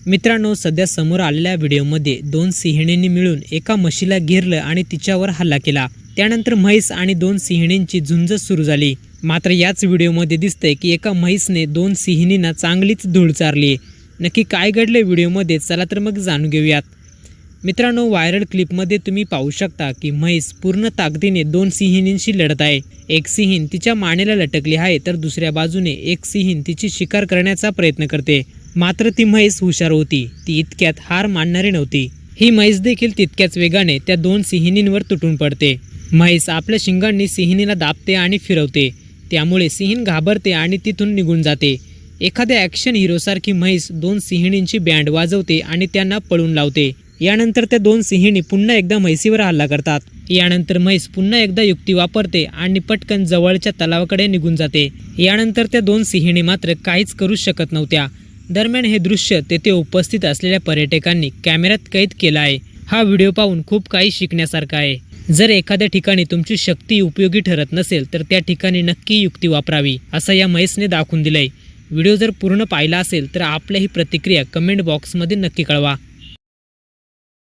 मित्रांनो, सध्या समोर आलेल्या व्हिडिओमध्ये दोन सिंहिणींनी मिळून एका म्हशीला घेरलं आणि तिच्यावर हल्ला केला। त्यानंतर म्हैस आणि दोन सिंहिणींची झुंज सुरू झाली। मात्र याच व्हिडिओमध्ये दिसतंय की एका म्हैसने दोन सिंहिणींना चांगलीच धूळ चारली। नक्की काय घडले व्हिडिओमध्ये, चला तर मग जाणून घेऊयात। मित्रांनो, व्हायरल क्लिपमध्ये तुम्ही पाहू शकता की म्हैस पूर्ण ताकदीने दोन सिंहिणींशी लढत आहे। एक सिंहीण तिच्या मानेला लटकली आहे, तर दुसऱ्या बाजूने एक सिंहीण तिची शिकार करण्याचा प्रयत्न करते। मात्र ती म्हैस हुशार होती, ती इतक्यात हार मानणारी नव्हती। ही म्हैस देखील तितक्याच वेगाने त्या दोन सिंहिणींवर तुटून पडते। म्हैस आपल्या शिंगांनी सिंहिणीला दाबते आणि फिरवते, त्यामुळे सिंहीण घाबरते आणि तिथून निघून जाते। एखाद्या ॲक्शन हिरोसारखी म्हैस दोन सिंहिणींची बँड वाजवते आणि त्यांना पळून लावते। यानंतर त्या दोन सिंहिणी पुन्हा एकदा म्हैसीवर हल्ला करतात। यानंतर म्हैस पुन्हा एकदा युक्ती वापरते आणि पटकन जवळच्या तलावाकडे निघून जाते। यानंतर त्या दोन सिंहिणी मात्र काहीच करू शकत नव्हत्या। दरम्यान हे दृश्य तेथे उपस्थित असलेल्या पर्यटकांनी कॅमेऱ्यात कैद केलं आहे। हा व्हिडिओ पाहून खूप काही शिकण्यासारखं आहे। जर एखाद्या ठिकाणी तुमची शक्ती उपयोगी ठरत नसेल तर त्या ठिकाणी नक्की युक्ती वापरावी, असं या म्हैसने दाखवून दिलंय। व्हिडिओ जर पूर्ण पाहिला असेल तर आपल्याही प्रतिक्रिया कमेंट बॉक्समध्ये नक्की कळवा।